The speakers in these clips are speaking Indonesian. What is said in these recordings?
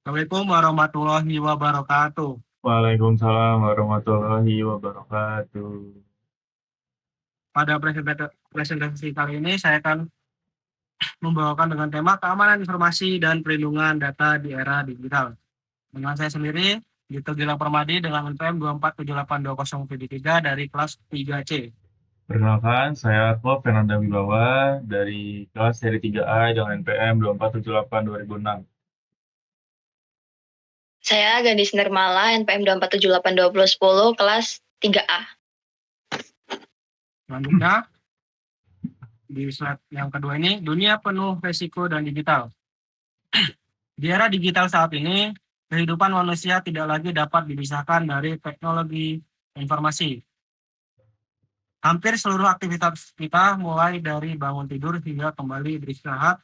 Assalamualaikum warahmatullahi wabarakatuh. Waalaikumsalam warahmatullahi wabarakatuh. Pada presentasi kali ini saya akan membawakan dengan tema keamanan informasi dan perlindungan data di era digital. Dengan saya sendiri, Dito Gilang Permadi dengan NPM 2478203 dari kelas 3C. Perkenalkan, saya Arvo Fernanda Wibawa dari kelas seri 3A dengan NPM 2478-2006. Saya Gadis Nirmala, NPM 2478210, kelas 3A. Selanjutnya, di slide yang kedua ini, dunia penuh resiko dan digital. Di era digital saat ini, kehidupan manusia tidak lagi dapat dipisahkan dari teknologi informasi. Hampir seluruh aktivitas kita, mulai dari bangun tidur hingga kembali beristirahat,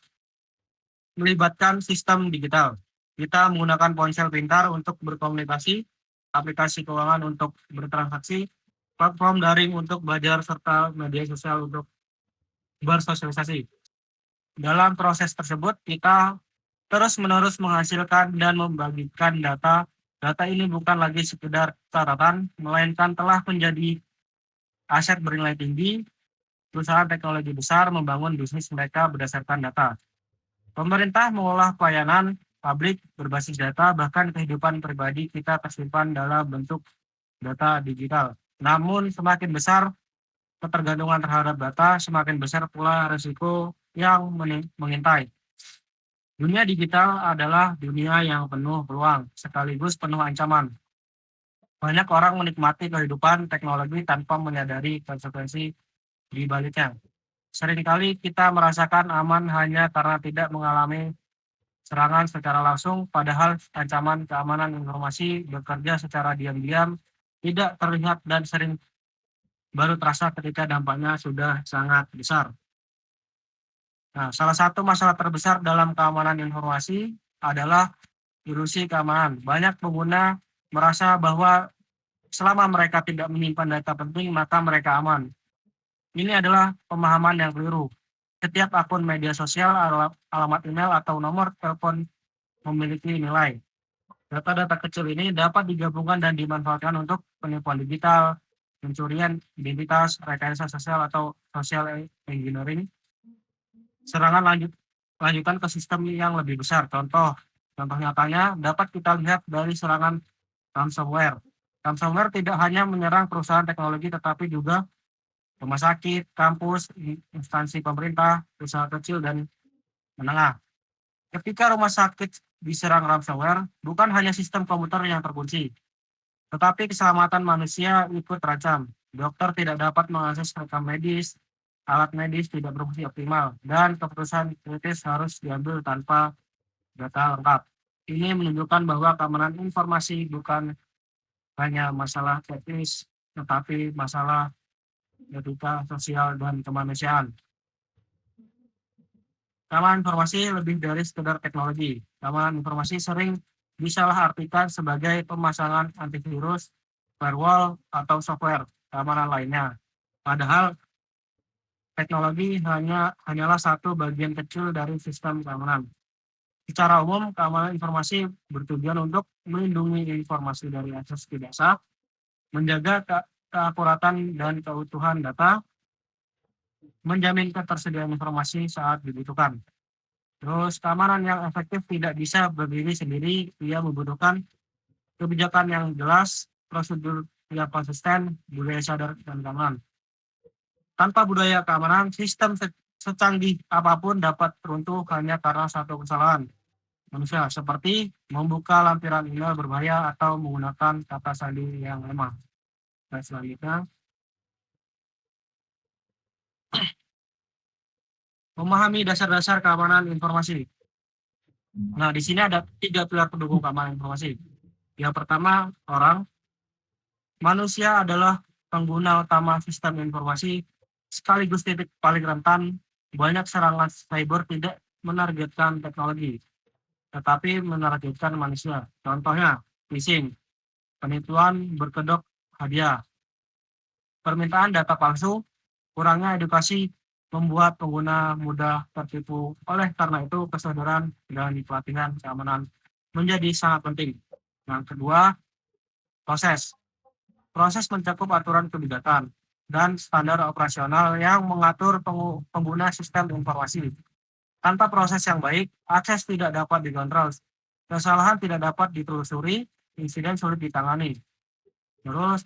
melibatkan sistem digital. Kita menggunakan ponsel pintar untuk berkomunikasi, aplikasi keuangan untuk bertransaksi, platform daring untuk belajar, serta media sosial untuk bersosialisasi. Dalam proses tersebut, kita terus-menerus menghasilkan dan membagikan data. Data ini bukan lagi sekedar catatan, melainkan telah menjadi aset bernilai tinggi. Perusahaan teknologi besar membangun bisnis mereka berdasarkan data. Pemerintah mengolah pelayanan publik berbasis data, bahkan kehidupan pribadi kita tersimpan dalam bentuk data digital. Namun semakin besar ketergantungan terhadap data, semakin besar pula risiko yang mengintai. Dunia digital adalah dunia yang penuh peluang, sekaligus penuh ancaman. Banyak orang menikmati kehidupan teknologi tanpa menyadari konsekuensi di baliknya. Seringkali kita merasakan aman hanya karena tidak mengalami serangan secara langsung, padahal ancaman keamanan informasi bekerja secara diam-diam, tidak terlihat dan sering baru terasa ketika dampaknya sudah sangat besar. Nah, salah satu masalah terbesar dalam keamanan informasi adalah ilusi keamanan. Banyak pengguna merasa bahwa selama mereka tidak menyimpan data penting, maka mereka aman. Ini adalah pemahaman yang keliru. Setiap akun media sosial, alamat email, atau nomor telepon memiliki nilai. Data-data kecil ini dapat digabungkan dan dimanfaatkan untuk penipuan digital, pencurian identitas, rekayasa sosial atau social engineering, serangan lanjutan ke sistem yang lebih besar. Contoh nyatanya dapat kita lihat dari serangan ransomware. Ransomware tidak hanya menyerang perusahaan teknologi, tetapi juga rumah sakit, kampus, instansi pemerintah, usaha kecil dan menengah. Ketika rumah sakit diserang ransomware, bukan hanya sistem komputer yang terkunci, tetapi keselamatan manusia ikut terancam. Dokter tidak dapat mengakses rekam medis, alat medis tidak berfungsi optimal, dan keputusan kritis harus diambil tanpa data lengkap. Ini menunjukkan bahwa keamanan informasi bukan hanya masalah teknis, tetapi masalah etika, sosial, dan kemanusiaan. Keamanan informasi lebih dari sekedar teknologi. Keamanan informasi sering disalahartikan sebagai pemasangan antivirus, firewall, atau software keamanan lainnya. Padahal teknologi hanyalah satu bagian kecil dari sistem keamanan. Secara umum, keamanan informasi bertujuan untuk melindungi informasi dari akses tidak sah, menjaga keakuratan dan keutuhan data, menjamin ketersediaan informasi saat dibutuhkan. Terus keamanan yang efektif tidak bisa berdiri sendiri, ia membutuhkan kebijakan yang jelas, prosedur yang konsisten, budaya sadar dan keamanan. Tanpa budaya keamanan, sistem secanggih apapun dapat runtuh hanya karena satu kesalahan manusia, seperti membuka lampiran email berbahaya atau menggunakan kata sandi yang lemah. Dan selanjutnya, memahami dasar-dasar keamanan informasi. Nah, di sini ada 3 pilar pendukung keamanan informasi. Yang pertama, orang. Manusia adalah pengguna utama sistem informasi, sekaligus titik paling rentan. Banyak serangan cyber tidak menargetkan teknologi, tetapi menargetkan manusia. Contohnya, phishing, penipuan berkedok hadiah, permintaan data palsu, kurangnya edukasi membuat pengguna mudah tertipu. Oleh karena itu, kesadaran dan pelatihan keamanan menjadi sangat penting. Yang kedua, proses. Proses mencakup aturan kebijakan dan standar operasional yang mengatur pengguna sistem informasi. Tanpa proses yang baik, akses tidak dapat dikontrol, kesalahan tidak dapat ditelusuri, insiden sulit ditangani. Terus,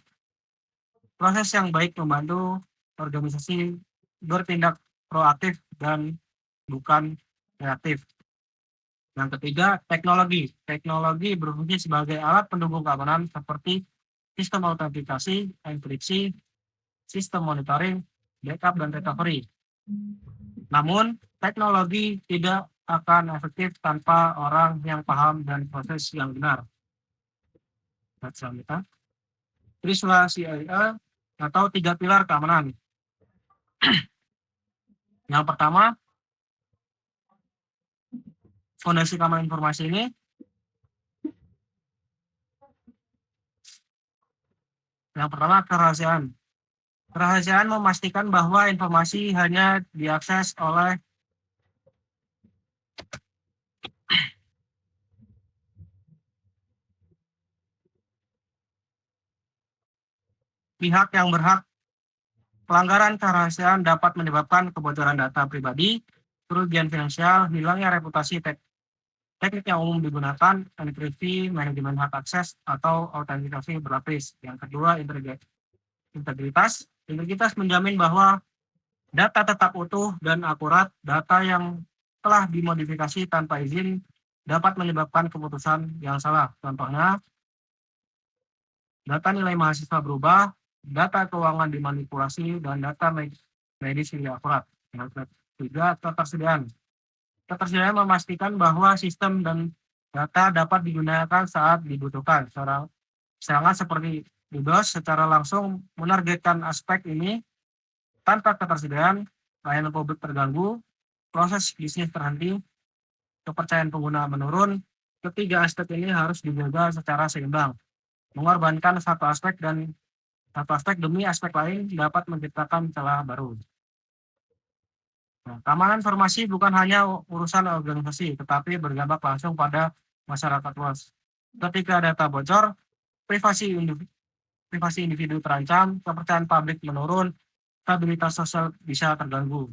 proses yang baik membantu organisasi bertindak proaktif dan bukan reaktif. Yang ketiga, teknologi. Teknologi berfungsi sebagai alat pendukung keamanan seperti sistem autentikasi, enkripsi, sistem monitoring, backup, dan recovery. Namun, teknologi tidak akan efektif tanpa orang yang paham dan proses yang benar. Selanjutnya, Trisula CIA atau 3 pilar keamanan. Yang pertama, fondasi keamanan informasi ini. Yang pertama, kerahasiaan. Kerahasiaan memastikan bahwa informasi hanya diakses oleh pihak yang berhak. Pelanggaran kerahasiaan dapat menyebabkan kebocoran data pribadi, kerugian finansial, hilangnya reputasi. Teknik yang umum digunakan, enkripsi, manajemen hak akses, atau autentikasi berlapis. Yang kedua, integritas. Integritas menjamin bahwa data tetap utuh dan akurat. Data yang telah dimodifikasi tanpa izin dapat menyebabkan keputusan yang salah. Contohnya, data nilai mahasiswa berubah, data keuangan dimanipulasi, dan data medis tidak akurat. Yang ketiga, ketersediaan. Ketersediaan memastikan bahwa sistem dan data dapat digunakan saat dibutuhkan. Serangan seperti DDoS secara langsung menargetkan aspek ini. Tanpa ketersediaan, layanan publik terganggu, proses bisnis terhenti, kepercayaan pengguna menurun. Ketiga aspek ini harus dijaga secara seimbang. Mengorbankan satu aspek demi aspek lain dapat menciptakan celah baru. Nah, keamanan informasi bukan hanya urusan organisasi, tetapi berdampak langsung pada masyarakat luas. Ketika data bocor, privasi individu terancam, kepercayaan publik menurun, stabilitas sosial bisa terganggu.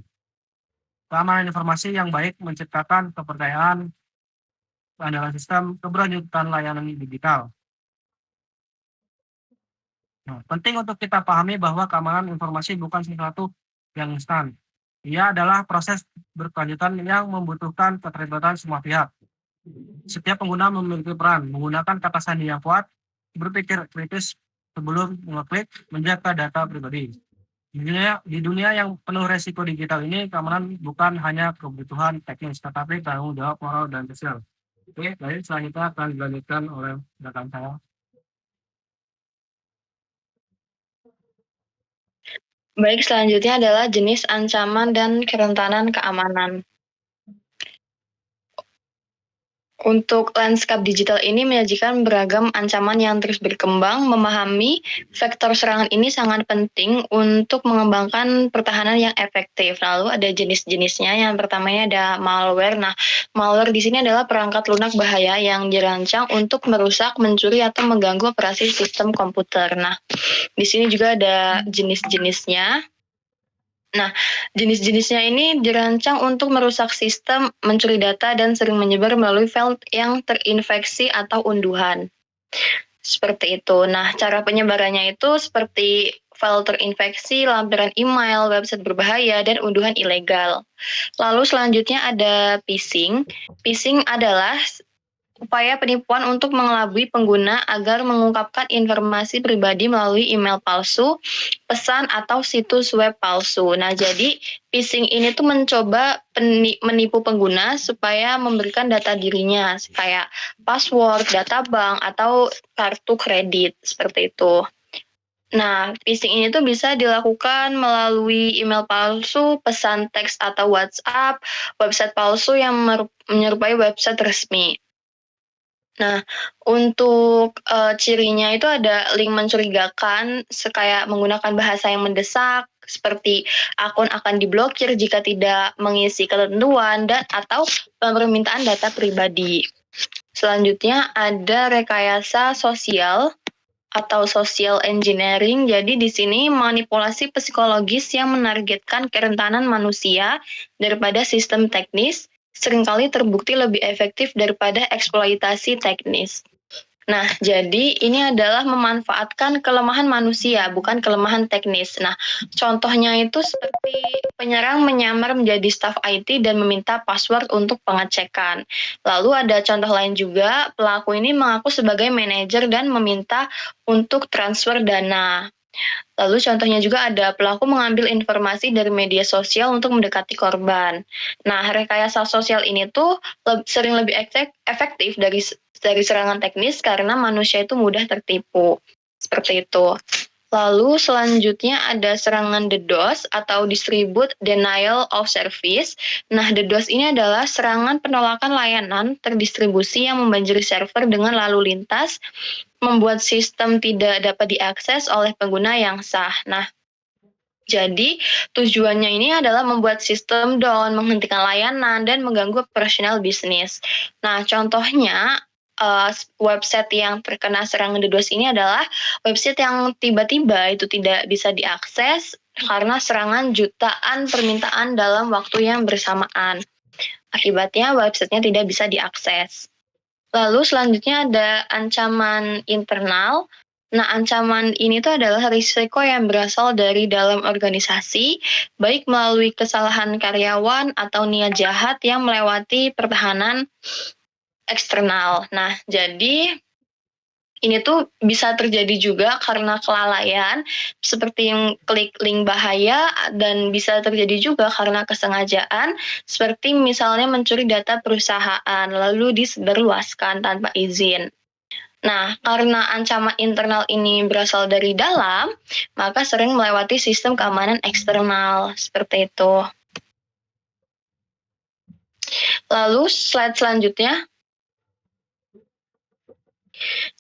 Keamanan informasi yang baik menciptakan kepercayaan, keandalan sistem, keberlanjutan layanan digital. Nah, penting untuk kita pahami bahwa keamanan informasi bukan sesuatu yang instan. Ia adalah proses berkelanjutan yang membutuhkan keterlibatan semua pihak. Setiap pengguna memiliki peran, menggunakan kata sandi yang berpikir kritis sebelum mengeklik, menjaga data pribadi. Di dunia yang penuh resiko digital ini, keamanan bukan hanya kebutuhan teknis, tetapi tanggung jawab moral dan sosial. Oke, baik, selanjutnya akan dilanjutkan oleh rekan saya. Baik, selanjutnya adalah jenis ancaman dan kerentanan keamanan. Untuk lanskap digital ini menyajikan beragam ancaman yang terus berkembang. Memahami vektor serangan ini sangat penting untuk mengembangkan pertahanan yang efektif. Lalu ada jenis-jenisnya. Yang pertamanya ada malware. Nah, malware di sini adalah perangkat lunak bahaya yang dirancang untuk merusak, mencuri, atau mengganggu operasi sistem komputer. Nah, di sini juga ada jenis-jenisnya. Nah, jenis-jenisnya ini dirancang untuk merusak sistem, mencuri data, dan sering menyebar melalui file yang terinfeksi atau unduhan. Seperti itu. Nah, cara penyebarannya itu seperti file terinfeksi, lampiran email, website berbahaya, dan unduhan ilegal. Lalu selanjutnya ada phishing. Phishing adalah upaya penipuan untuk mengelabui pengguna agar mengungkapkan informasi pribadi melalui email palsu, pesan, atau situs web palsu. Nah, jadi phishing ini tuh mencoba menipu pengguna supaya memberikan data dirinya, kayak password, data bank, atau kartu kredit, seperti itu. Nah, phishing ini tuh bisa dilakukan melalui email palsu, pesan teks atau WhatsApp, website palsu yang menyerupai website resmi. Nah, untuk cirinya itu ada link mencurigakan, kayak menggunakan bahasa yang mendesak, seperti akun akan diblokir jika tidak mengisi ketentuan, dan atau permintaan data pribadi. Selanjutnya ada rekayasa sosial atau social engineering. Jadi di sini manipulasi psikologis yang menargetkan kerentanan manusia daripada sistem teknis seringkali terbukti lebih efektif daripada eksploitasi teknis. Nah, jadi ini adalah memanfaatkan kelemahan manusia, bukan kelemahan teknis. Nah, contohnya itu seperti penyerang menyamar menjadi staf IT dan meminta password untuk pengecekan. Lalu ada contoh lain juga, pelaku ini mengaku sebagai manajer dan meminta untuk transfer dana. Lalu contohnya juga ada pelaku mengambil informasi dari media sosial untuk mendekati korban. Nah, rekayasa sosial ini tuh sering lebih efektif dari serangan teknis karena manusia itu mudah tertipu. Seperti itu. Lalu selanjutnya ada serangan DDoS atau Distribute Denial of Service. Nah, DDoS ini adalah serangan penolakan layanan terdistribusi yang membanjiri server dengan lalu lintas, membuat sistem tidak dapat diakses oleh pengguna yang sah. Nah, jadi tujuannya ini adalah membuat sistem down, menghentikan layanan, dan mengganggu operasional bisnis. Nah, contohnya website yang terkena serangan DDoS ini adalah website yang tiba-tiba itu tidak bisa diakses karena serangan jutaan permintaan dalam waktu yang bersamaan. Akibatnya websitenya tidak bisa diakses. Lalu selanjutnya ada ancaman internal. Nah, ancaman ini tuh adalah risiko yang berasal dari dalam organisasi, baik melalui kesalahan karyawan atau niat jahat yang melewati pertahanan eksternal. Nah, jadi ini tuh bisa terjadi juga karena kelalaian, seperti yang klik link bahaya, dan bisa terjadi juga karena kesengajaan, seperti misalnya mencuri data perusahaan, lalu disebarluaskan tanpa izin. Nah, karena ancaman internal ini berasal dari dalam, maka sering melewati sistem keamanan eksternal, seperti itu. Lalu slide selanjutnya.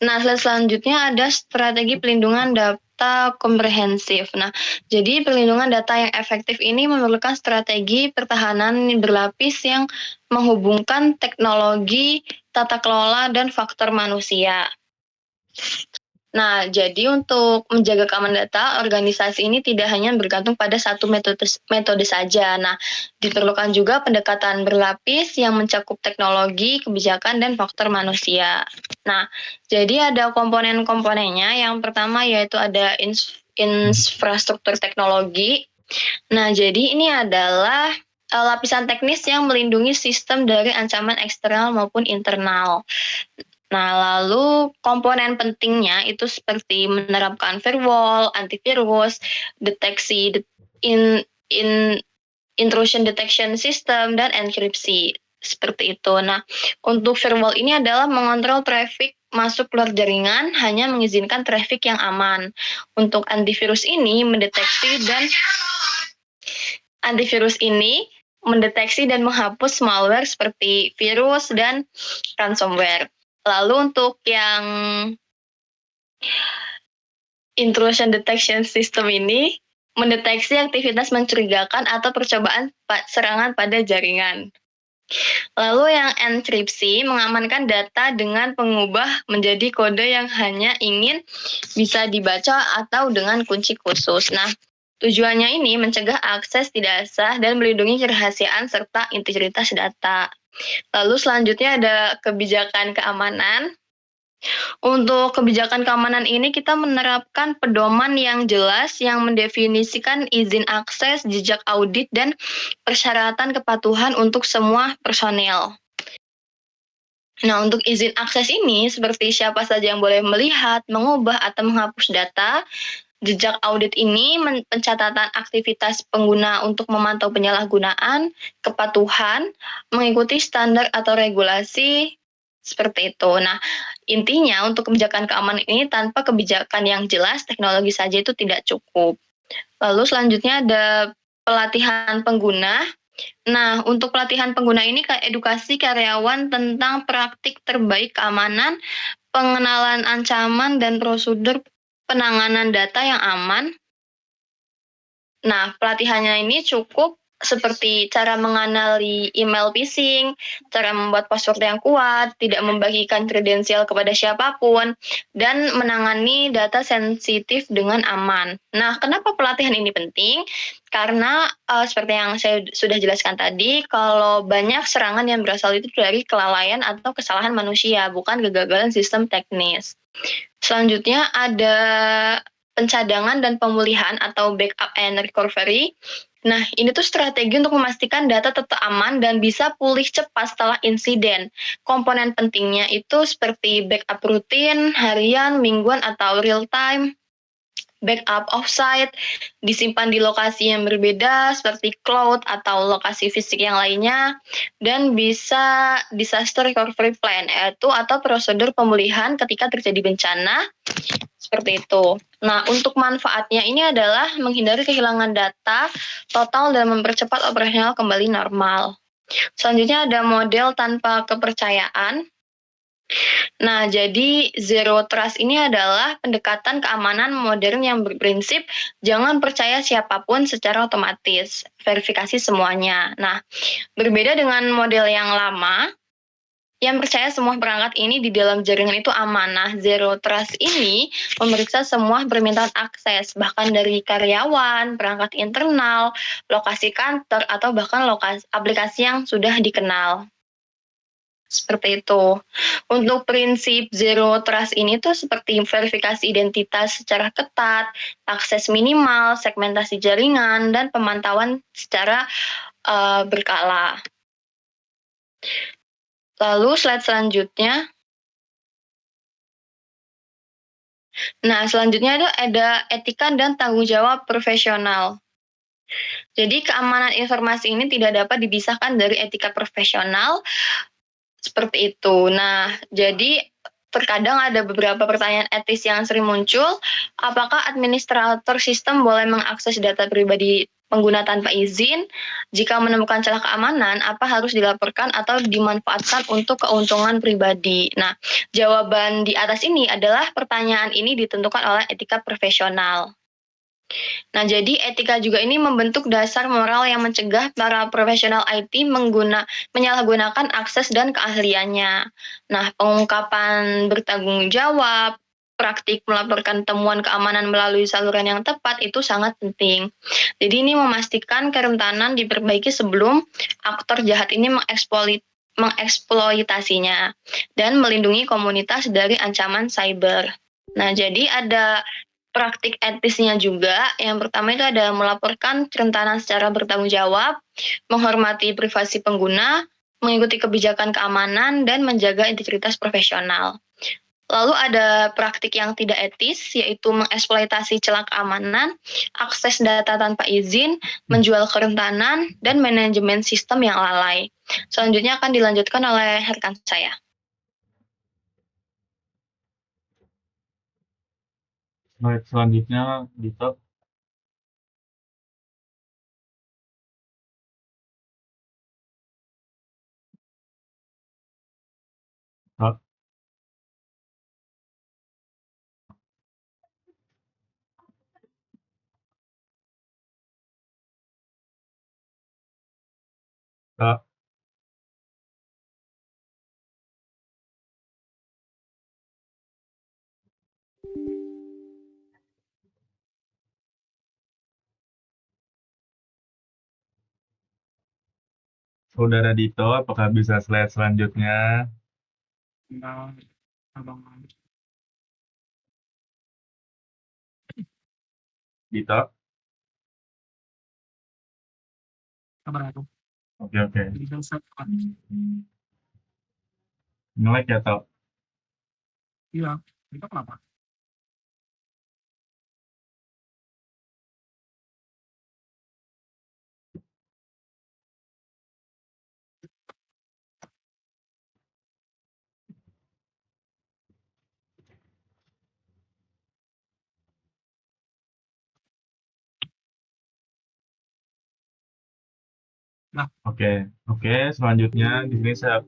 Nah, slide selanjutnya ada strategi pelindungan data komprehensif. Nah, jadi perlindungan data yang efektif ini memerlukan strategi pertahanan berlapis yang menghubungkan teknologi, tata kelola, dan faktor manusia. Nah, jadi untuk menjaga keamanan data, organisasi ini tidak hanya bergantung pada satu metode saja. Nah, diperlukan juga pendekatan berlapis yang mencakup teknologi, kebijakan, dan faktor manusia. Nah, jadi ada komponen-komponennya. Yang pertama yaitu ada infrastruktur teknologi. Nah, jadi ini adalah lapisan teknis yang melindungi sistem dari ancaman eksternal maupun internal. Nah, lalu komponen pentingnya itu seperti menerapkan firewall, antivirus, deteksi intrusion detection system, dan enkripsi. Seperti itu. Nah, untuk firewall ini adalah mengontrol traffic masuk keluar jaringan, hanya mengizinkan traffic yang aman. Untuk antivirus ini mendeteksi dan menghapus malware seperti virus dan ransomware. Lalu untuk yang intrusion detection system ini mendeteksi aktivitas mencurigakan atau percobaan serangan pada jaringan. Lalu yang enkripsi mengamankan data dengan pengubah menjadi kode yang hanya ingin bisa dibaca atau dengan kunci khusus. Nah, tujuannya ini mencegah akses tidak sah dan melindungi kerahasiaan serta integritas data. Lalu selanjutnya ada kebijakan keamanan. Untuk kebijakan keamanan ini kita menerapkan pedoman yang jelas yang mendefinisikan izin akses, jejak audit, dan persyaratan kepatuhan untuk semua personel. Nah, untuk izin akses ini seperti siapa saja yang boleh melihat, mengubah, atau menghapus data. Jejak audit ini pencatatan aktivitas pengguna untuk memantau penyalahgunaan, kepatuhan, mengikuti standar atau regulasi, seperti itu. Nah, intinya untuk kebijakan keamanan ini tanpa kebijakan yang jelas, teknologi saja itu tidak cukup. Lalu selanjutnya ada pelatihan pengguna. Nah, untuk pelatihan pengguna ini edukasi karyawan tentang praktik terbaik keamanan, pengenalan ancaman, dan prosedur penanganan data yang aman. Nah, pelatihannya ini cukup seperti cara mengenali email phishing, cara membuat password yang kuat, tidak membagikan kredensial kepada siapapun, dan menangani data sensitif dengan aman. Nah, kenapa pelatihan ini penting? Karena seperti yang saya sudah jelaskan tadi, kalau banyak serangan yang berasal itu dari kelalaian atau kesalahan manusia, bukan kegagalan sistem teknis. Selanjutnya ada pencadangan dan pemulihan atau backup and recovery. Nah, ini tuh strategi untuk memastikan data tetap aman dan bisa pulih cepat setelah insiden. Komponen pentingnya itu seperti backup rutin, harian, mingguan, atau real time. Backup offsite, disimpan di lokasi yang berbeda seperti cloud atau lokasi fisik yang lainnya, dan bisa disaster recovery plan, yaitu atau prosedur pemulihan ketika terjadi bencana, seperti itu. Nah, untuk manfaatnya ini adalah menghindari kehilangan data total dan mempercepat operasional kembali normal. Selanjutnya ada model tanpa kepercayaan. Nah, jadi zero trust ini adalah pendekatan keamanan modern yang berprinsip jangan percaya siapapun secara otomatis, verifikasi semuanya. Nah, berbeda dengan model yang lama, yang percaya semua perangkat ini di dalam jaringan itu aman. Nah, zero trust ini memeriksa semua permintaan akses, bahkan dari karyawan, perangkat internal, lokasi kantor, atau bahkan aplikasi yang sudah dikenal. Seperti itu. Untuk prinsip zero trust ini tuh seperti verifikasi identitas secara ketat, akses minimal, segmentasi jaringan, dan pemantauan secara berkala. Lalu slide selanjutnya. Nah, selanjutnya ada etika dan tanggung jawab profesional. Jadi keamanan informasi ini tidak dapat dipisahkan dari etika profesional, seperti itu. Nah, jadi terkadang ada beberapa pertanyaan etis yang sering muncul. Apakah administrator sistem boleh mengakses data pribadi pengguna tanpa izin? Jika menemukan celah keamanan, apa harus dilaporkan atau dimanfaatkan untuk keuntungan pribadi? Nah, jawaban di atas ini adalah pertanyaan ini ditentukan oleh etika profesional. Nah, jadi etika juga ini membentuk dasar moral yang mencegah para profesional IT menyalahgunakan akses dan keahliannya. Nah, pengungkapan bertanggung jawab, praktik melaporkan temuan keamanan melalui saluran yang tepat itu sangat penting. Jadi ini memastikan kerentanan diperbaiki sebelum aktor jahat ini mengeksploitasinya dan melindungi komunitas dari ancaman cyber. Nah, jadi ada praktik etisnya juga. Yang pertama itu ada melaporkan kerentanan secara bertanggung jawab, menghormati privasi pengguna, mengikuti kebijakan keamanan, dan menjaga integritas profesional. Lalu ada praktik yang tidak etis, yaitu mengeksploitasi celah keamanan, akses data tanpa izin, menjual kerentanan, dan manajemen sistem yang lalai. Selanjutnya akan dilanjutkan oleh rekan saya. Slide selanjutnya, Dito. Kak, Kak. Saudara Dito, apakah bisa slide selanjutnya? Nah, abang Dito? kabar aku. Oke, oke. Jadi kan saya Nge-lag ya, Tok? iya, itu kenapa? Oke, oke. Selanjutnya di sini saya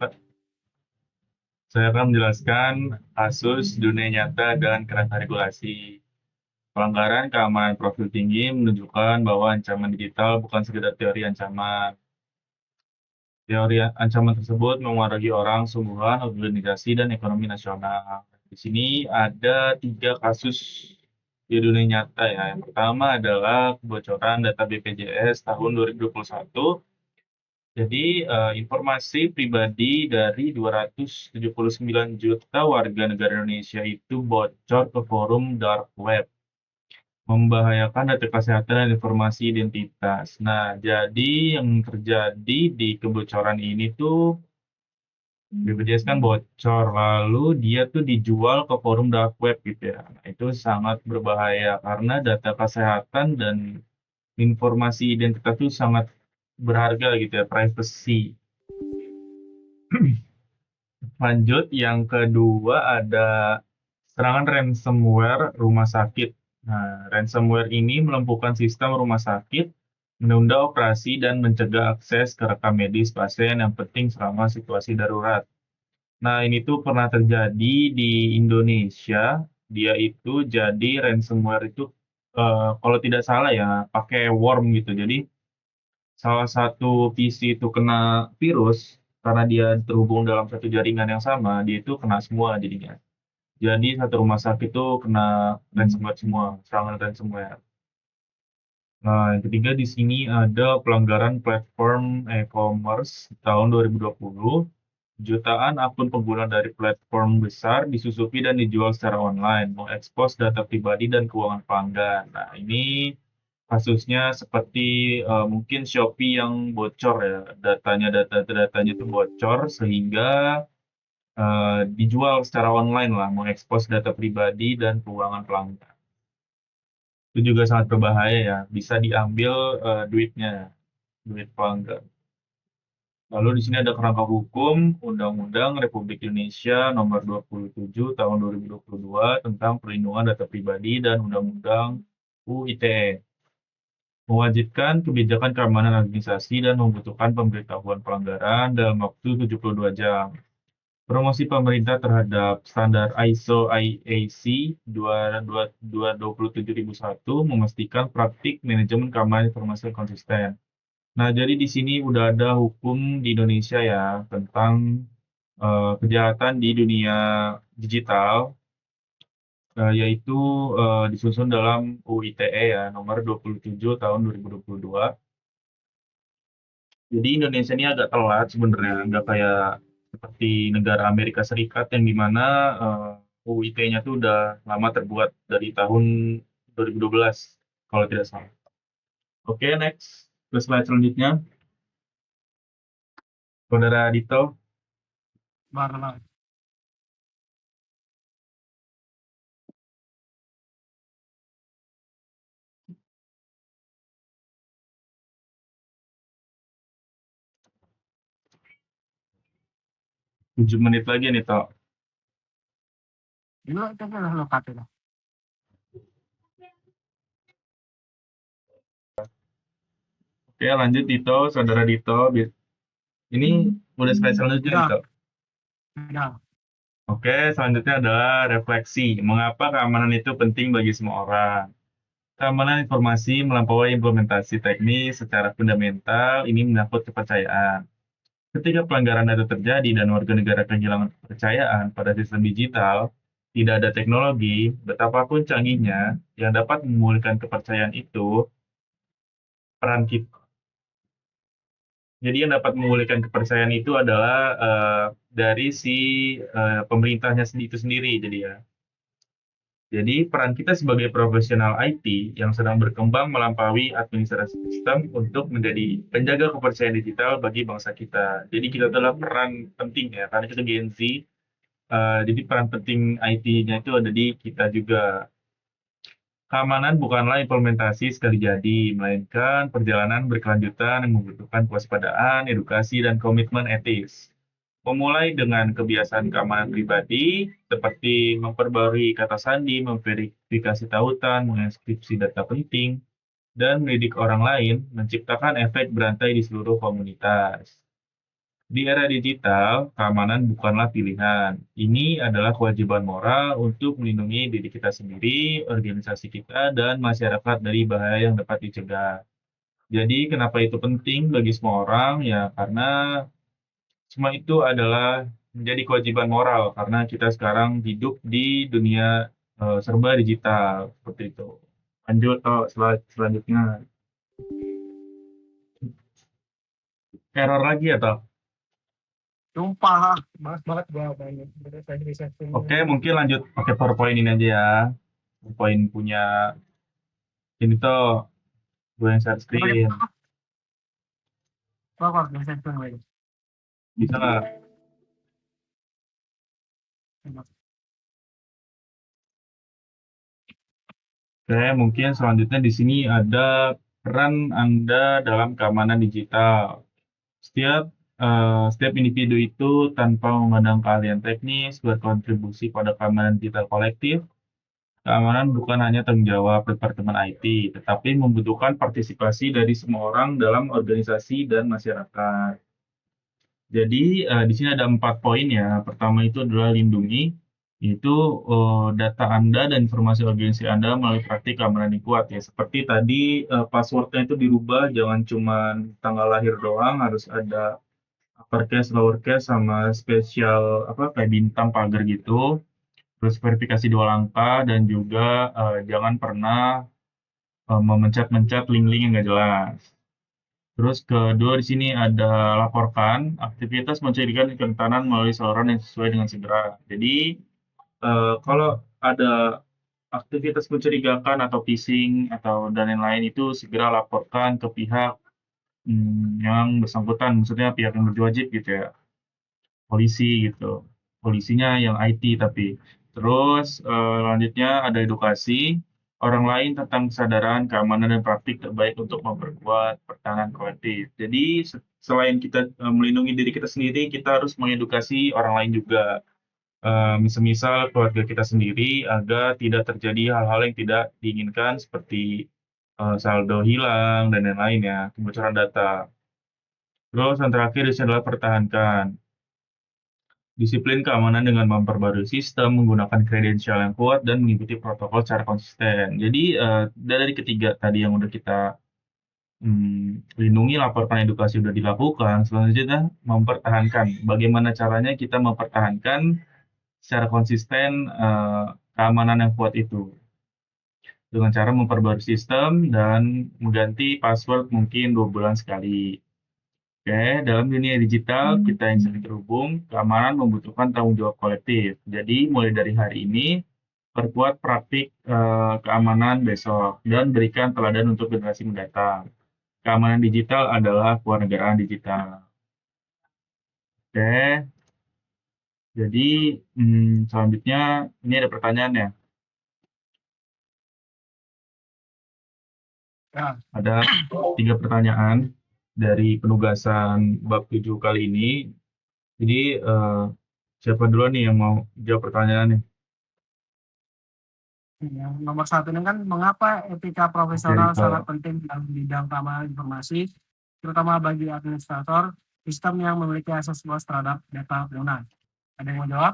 akan menjelaskan kasus dunia nyata dan kerangka regulasi. Pelanggaran keamanan profil tinggi menunjukkan bahwa ancaman digital bukan sekedar teori ancaman. Teori ancaman tersebut memengaruhi orang, sungguhan, organisasi, dan ekonomi nasional. Di sini ada 3 kasus di dunia nyata ya. Yang pertama adalah kebocoran data BPJS tahun 2021. Jadi, informasi pribadi dari 279 juta warga negara Indonesia itu bocor ke forum dark web, membahayakan data kesehatan dan informasi identitas. Nah, jadi yang terjadi di kebocoran ini tuh BPJS kan bocor, lalu dia tuh dijual ke forum dark web gitu ya. Nah, itu sangat berbahaya karena data kesehatan dan informasi identitas itu sangat berharga gitu ya, privacy. Lanjut, yang kedua ada serangan ransomware rumah sakit. Nah, ransomware ini melumpuhkan sistem rumah sakit, menunda operasi, dan mencegah akses ke rekam medis pasien yang penting selama situasi darurat. Nah, ini tuh pernah terjadi di Indonesia. Dia itu jadi ransomware itu, kalau tidak salah ya, pakai worm gitu. Jadi, salah satu PC itu kena virus, karena dia terhubung dalam satu jaringan yang sama, dia itu kena semua jadinya. Jadi satu rumah sakit itu kena ransomware semua, serangan ransomware. Nah, yang ketiga di sini ada pelanggaran platform e-commerce tahun 2020. Jutaan akun pengguna dari platform besar disusupi dan dijual secara online, mengekspos data pribadi dan keuangan pelanggan. Nah, ini kasusnya seperti mungkin Shopee yang bocor ya, data-datanya itu bocor sehingga dijual secara online lah, mengekspos data pribadi dan keuangan pelanggan. Itu juga sangat berbahaya ya, bisa diambil duitnya, duit pelanggan. Lalu di sini ada kerangka hukum Undang-Undang Republik Indonesia Nomor 27 Tahun 2022 tentang Perlindungan Data Pribadi dan Undang-Undang UITE. Mewajibkan kebijakan keamanan organisasi dan membutuhkan pemberitahuan pelanggaran dalam waktu 72 jam. Promosi pemerintah terhadap standar ISO IAC 27001 memastikan praktik manajemen keamanan informasi yang konsisten. Nah, jadi di sini udah ada hukum di Indonesia ya tentang kejahatan di dunia digital, yaitu disusun dalam UITE ya, nomor 27 tahun 2022. Jadi Indonesia ini agak telat sebenarnya, nggak kayak seperti negara Amerika Serikat yang dimana UIT-nya tuh udah lama terbuat dari tahun 2012 kalau tidak salah. Oke, next ke slide selanjutnya. Saudara Dito, Barang. 7 menit lagi nih, Tok. Itu kan lo kata lah. Oke, lanjut Dito, Saudara Dito. Ini udah slide selanjutnya nih, Udah. Tok. Udah. Oke, selanjutnya adalah refleksi. Mengapa keamanan itu penting bagi semua orang? Keamanan informasi melampaui implementasi teknis secara fundamental, ini menyangkut kepercayaan. Ketika pelanggaran data terjadi dan warga negara kehilangan kepercayaan pada sistem digital, tidak ada teknologi, betapapun canggihnya, yang dapat memulihkan kepercayaan itu, peran kita. Jadi yang dapat memulihkan kepercayaan itu adalah dari si pemerintahnya itu sendiri, jadi ya. Jadi peran kita sebagai profesional IT yang sedang berkembang melampaui administrasi sistem untuk menjadi penjaga kepercayaan digital bagi bangsa kita. Jadi kita adalah peran penting ya, karena kita Gen Z. Jadi peran penting IT-nya itu ada di kita juga. Keamanan bukanlah implementasi sekali jadi, melainkan perjalanan berkelanjutan yang membutuhkan kewaspadaan, edukasi, dan komitmen etis. Memulai dengan kebiasaan keamanan pribadi, seperti memperbarui kata sandi, memverifikasi tautan, mengenkripsi data penting, dan mendidik orang lain, menciptakan efek berantai di seluruh komunitas. Di era digital, keamanan bukanlah pilihan. Ini adalah kewajiban moral untuk melindungi diri kita sendiri, organisasi kita, dan masyarakat dari bahaya yang dapat dicegah. Jadi, kenapa itu penting bagi semua orang? Ya, karena semua itu adalah menjadi kewajiban moral, karena kita sekarang hidup di dunia serba digital, seperti itu. Lanjut, selanjutnya. Error lagi atau? Sumpah, bahas banget gua banyak. Udah saya risetin. Oke, mungkin lanjut pakai PowerPoint ini aja ya. PowerPoint punya ini tuh gue yang share screen. Gua kok risetin lagi. Bisa nggak? Oke, mungkin selanjutnya di sini ada peran Anda dalam keamanan digital. Setiap individu itu tanpa memandang keahlian teknis berkontribusi pada keamanan digital kolektif. Keamanan bukan hanya tanggung jawab Departemen IT, tetapi membutuhkan partisipasi dari semua orang dalam organisasi dan masyarakat. Jadi, di sini ada 4 poin ya. Pertama itu adalah lindungi, yaitu data Anda dan informasi organisasi Anda melalui praktik keamanan yang kuat ya. Seperti tadi, password-nya itu dirubah, jangan cuma tanggal lahir doang, harus ada uppercase, lowercase, sama spesial apa kayak bintang, pagar gitu. Terus verifikasi 2 langkah dan juga jangan pernah memencet-mencet link-link yang nggak jelas. Terus kedua di sini ada laporkan aktivitas mencurigakan kerentanan melalui saluran yang sesuai dengan segera. Jadi kalau ada aktivitas mencurigakan atau phishing atau dan lain-lain itu segera laporkan ke pihak yang bersangkutan, maksudnya pihak yang berwajib gitu ya, polisi gitu. Polisinya yang IT tapi. Terus lanjutnya ada edukasi orang lain tentang kesadaran, keamanan, dan praktik terbaik untuk memperkuat pertahanan kolektif. Jadi selain kita melindungi diri kita sendiri, kita harus mengedukasi orang lain juga. Misal keluarga kita sendiri agar tidak terjadi hal-hal yang tidak diinginkan seperti saldo hilang dan lain-lain ya, kebocoran data. Terus yang terakhir di sini adalah pertahankan disiplin keamanan dengan memperbarui sistem, menggunakan kredensial yang kuat, dan mengikuti protokol secara konsisten. Jadi, dari ketiga tadi yang udah kita lindungi, laporkan, edukasi udah dilakukan, selanjutnya mempertahankan. Bagaimana caranya kita mempertahankan secara konsisten keamanan yang kuat itu? Dengan cara memperbarui sistem dan mengganti password mungkin 2 bulan sekali. Oke, dalam dunia digital, kita yang sering terhubung, keamanan membutuhkan tanggung jawab kolektif. Jadi, mulai dari hari ini, perkuat praktik keamanan besok, dan berikan teladan untuk generasi mendatang. Keamanan digital adalah kewarganegaraan digital. Oke, jadi selanjutnya, ini ada pertanyaan ya. Ya. Ada 3 pertanyaan dari penugasan bab 7 kali ini. Jadi, siapa duluan nih yang mau jawab pertanyaannya? Yang nomor 1 ini kan mengapa etika profesional Oke, sangat penting dalam bidang keamanan informasi, terutama bagi administrator sistem yang memiliki akses luas terhadap data pengguna. Ada yang mau jawab?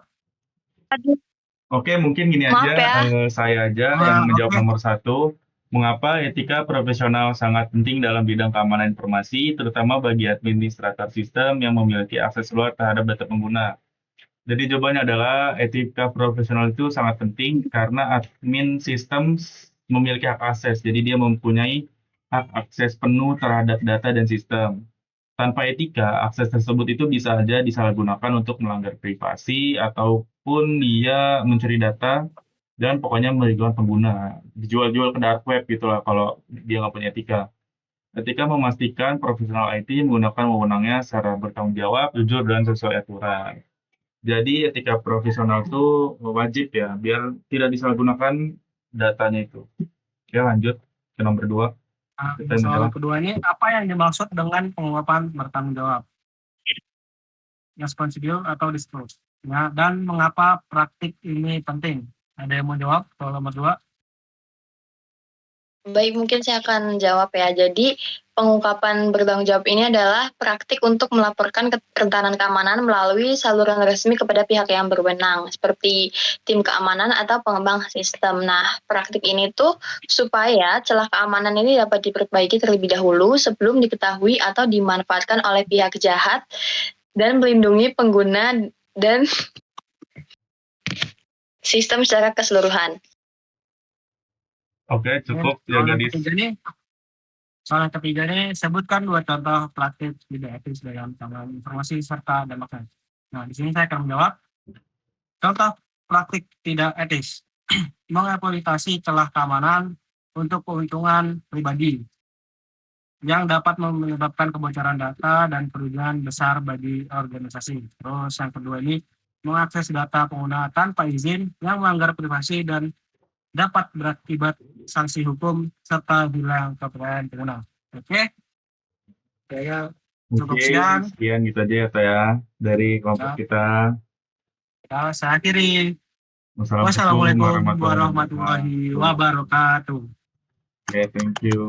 Oke, mungkin gini Maaf aja, ya. saya aja yang menjawab Oke. nomor 1. Mengapa etika profesional sangat penting dalam bidang keamanan informasi, terutama bagi administrator sistem yang memiliki akses luas terhadap data pengguna? Jadi jawabannya adalah etika profesional itu sangat penting karena admin sistem memiliki hak akses. Jadi dia mempunyai hak akses penuh terhadap data dan sistem. Tanpa etika, akses tersebut itu bisa saja disalahgunakan untuk melanggar privasi ataupun dia mencuri data dan pokoknya merugikan pengguna. Dijual-jual ke dark web gitulah kalau dia nggak punya etika. Etika memastikan profesional IT menggunakan wewenangnya secara bertanggung jawab, jujur, dan sesuai aturan. Jadi etika profesional itu wajib ya, biar tidak disalahgunakan datanya itu. Oke, lanjut ke nomor 2. Soal kedua ini, apa yang dimaksud dengan pengungkapan bertanggung jawab? Responsible atau disclose? Ya, dan mengapa praktik ini penting? Ada yang mau jawab soal nomor 2? Baik, mungkin saya akan jawab ya. Jadi, pengungkapan bertanggung jawab ini adalah praktik untuk melaporkan kerentanan keamanan melalui saluran resmi kepada pihak yang berwenang, seperti tim keamanan atau pengembang sistem. Nah, praktik ini tuh supaya celah keamanan ini dapat diperbaiki terlebih dahulu sebelum diketahui atau dimanfaatkan oleh pihak jahat dan melindungi pengguna dan sistem secara keseluruhan. Oke, cukup ya Soal yang gadis. ketiga nih, soal yang ketiga nih, sebutkan 2 contoh praktik tidak etis dalam pengelolaan informasi serta dampaknya. Nah, di sini saya akan menjawab contoh praktik tidak etis. Mengeksploitasi celah keamanan untuk keuntungan pribadi yang dapat menyebabkan kebocoran data dan kerugian besar bagi organisasi. Terus yang kedua ini, mengakses data pengguna tanpa izin yang melanggar privasi dan dapat berakibat sanksi hukum serta hilang kepercayaan pengguna. Oke, saya cukup Oke, sekian. sekian gitu aja ya Teh ya dari kelompok Ya, kita. saya akhiri. Wassalamualaikum Wassalamualaikum warahmatullahi wabarakatuh. warahmatullahi wabarakatuh. Oke, thank you.